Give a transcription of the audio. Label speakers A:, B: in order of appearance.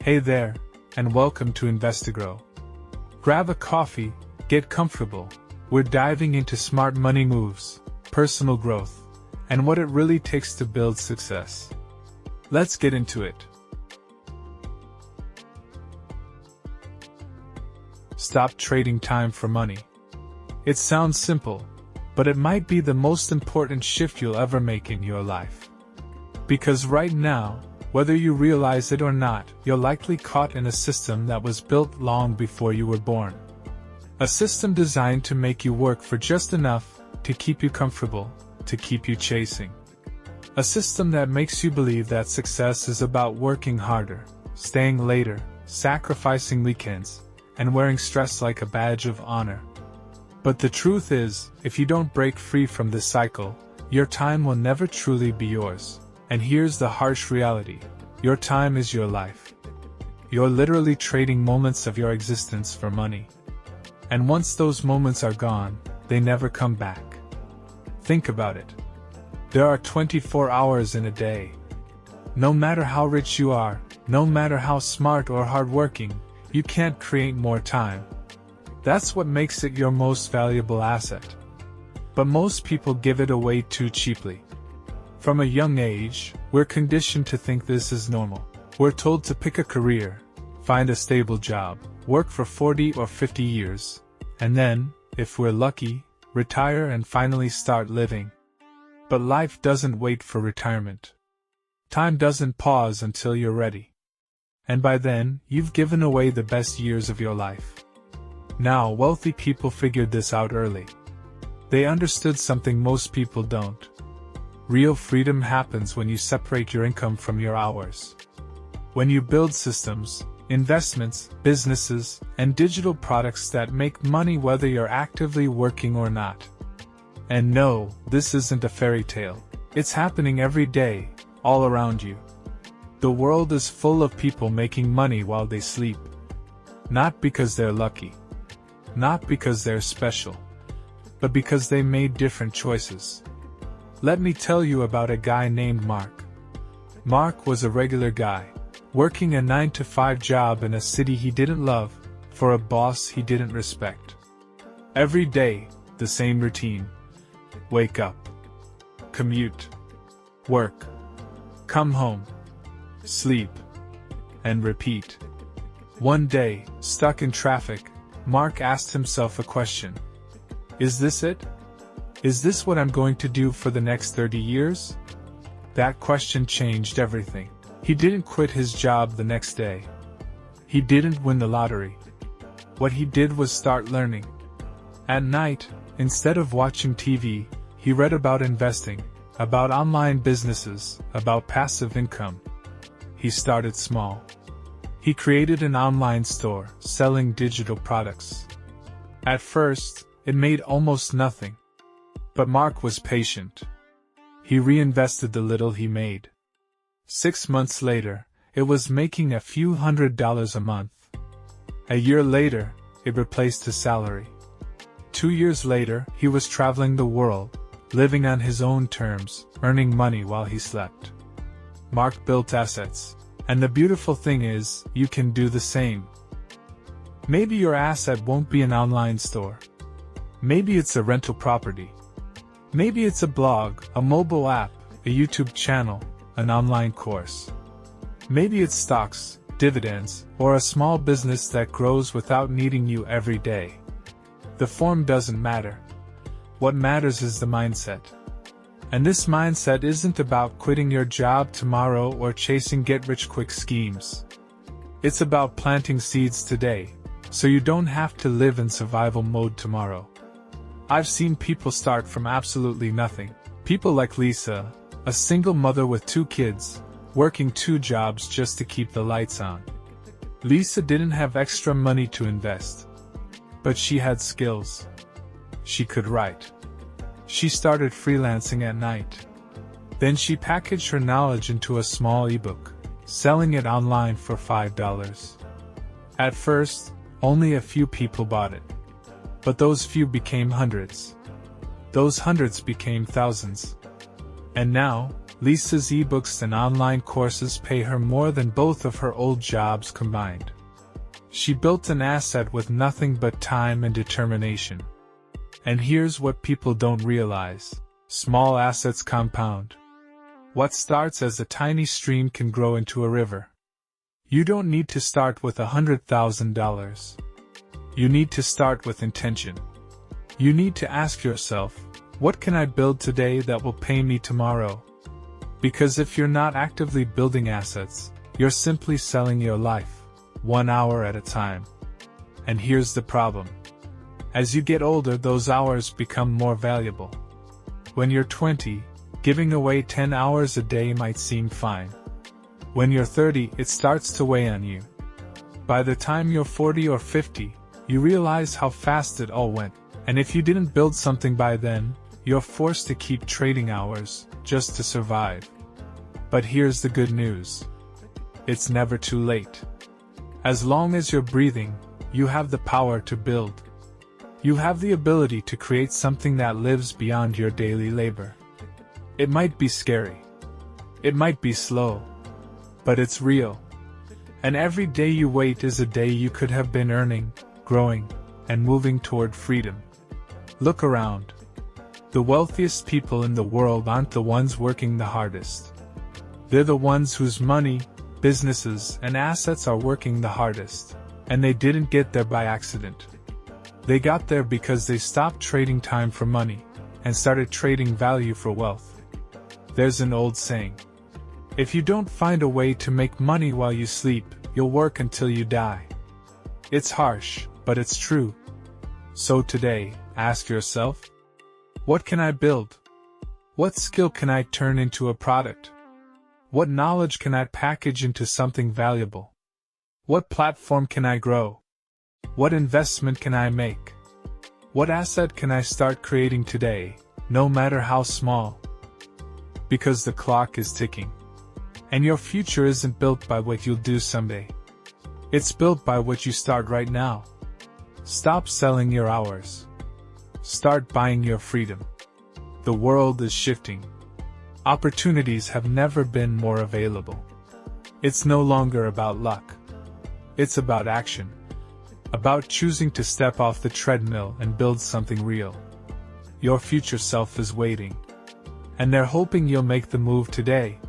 A: Hey there, and welcome to Investigrow. Grab a coffee, get comfortable. We're diving into smart money moves, personal growth, and what it really takes to build success. Let's get into it. Stop trading time for money. It sounds simple, but it might be the most important shift you'll ever make in your life. Because right now, whether you realize it or not, you're likely caught in a system that was built long before you were born. A system designed to make you work for just enough to keep you comfortable, to keep you chasing. A system that makes you believe that success is about working harder, staying later, sacrificing weekends, and wearing stress like a badge of honor. But the truth is, if you don't break free from this cycle, your time will never truly be yours. And here's the harsh reality. Your time is your life. You're literally trading moments of your existence for money. And once those moments are gone, they never come back. Think about it. There are 24 hours in a day. No matter how rich you are, no matter how smart or hardworking, you can't create more time. That's what makes it your most valuable asset. But most people give it away too cheaply. From a young age, we're conditioned to think this is normal. We're told to pick a career, find a stable job, work for 40 or 50 years, and then, if we're lucky, retire and finally start living. But life doesn't wait for retirement. Time doesn't pause until you're ready. And by then, you've given away the best years of your life. Now, wealthy people figured this out early. They understood something most people don't. Real freedom happens when you separate your income from your hours. When you build systems, investments, businesses, and digital products that make money whether you're actively working or not. And no, this isn't a fairy tale. It's happening every day, all around you. The world is full of people making money while they sleep. Not because they're lucky. Not because they're special. But because they made different choices. Let me tell you about a guy named Mark. Mark was a regular guy, working a 9-to-5 job in a city he didn't love, for a boss he didn't respect. Every day, the same routine. Wake up. Commute. Work. Come home. Sleep. And repeat. One day, stuck in traffic, Mark asked himself a question. Is this it? Is this what I'm going to do for the next 30 years? That question changed everything. He didn't quit his job the next day. He didn't win the lottery. What he did was start learning. At night, instead of watching TV, he read about investing, about online businesses, about passive income. He started small. He created an online store, selling digital products. At first, it made almost nothing. But Mark was patient. He reinvested the little he made. 6 months later, it was making a few $100s a month. A year later, it replaced his salary. 2 years later, he was traveling the world, living on his own terms, earning money while he slept. Mark built assets. And the beautiful thing is, you can do the same. Maybe your asset won't be an online store. Maybe it's a rental property. Maybe it's a blog, a mobile app, a YouTube channel, an online course. Maybe it's stocks, dividends, or a small business that grows without needing you every day. The form doesn't matter. What matters is the mindset. And this mindset isn't about quitting your job tomorrow or chasing get-rich-quick schemes. It's about planting seeds today, so you don't have to live in survival mode tomorrow. I've seen people start from absolutely nothing. People like Lisa, a single mother with 2 kids, working 2 jobs just to keep the lights on. Lisa didn't have extra money to invest. But she had skills. She could write. She started freelancing at night. Then she packaged her knowledge into a small ebook, selling it online for $5. At first, only a few people bought it. But those few became hundreds. Those hundreds became thousands. And now, Lisa's ebooks and online courses pay her more than both of her old jobs combined. She built an asset with nothing but time and determination. And here's what people don't realize: small assets compound. What starts as a tiny stream can grow into a river. You don't need to start with $100,000. You need to start with intention. You need to ask yourself, what can I build today that will pay me tomorrow? Because if you're not actively building assets, you're simply selling your life, 1 hour at a time. And here's the problem. As you get older, those hours become more valuable. When you're 20, giving away 10 hours a day might seem fine. When you're 30, it starts to weigh on you. By the time you're 40 or 50, you realize how fast it all went. And if you didn't build something by then, you're forced to keep trading hours, just to survive. But here's the good news. It's never too late. As long as you're breathing, you have the power to build. You have the ability to create something that lives beyond your daily labor. It might be scary. It might be slow. But it's real. And every day you wait is a day you could have been earning, growing, and moving toward freedom. Look around. The wealthiest people in the world aren't the ones working the hardest. They're the ones whose money, businesses, and assets are working the hardest. And they didn't get there by accident. They got there because they stopped trading time for money and started trading value for wealth. There's an old saying. If you don't find a way to make money while you sleep, you'll work until you die. It's harsh, but it's true. So today, ask yourself, what can I build? What skill can I turn into a product? What knowledge can I package into something valuable? What platform can I grow? What investment can I make? What asset can I start creating today, no matter how small? Because the clock is ticking. And your future isn't built by what you'll do someday. It's built by what you start right now. Stop selling your hours. Start buying your freedom. The world is shifting. Opportunities have never been more available. It's no longer about luck. It's about action. About choosing to step off the treadmill and build something real. Your future self is waiting. And they're hoping you'll make the move today.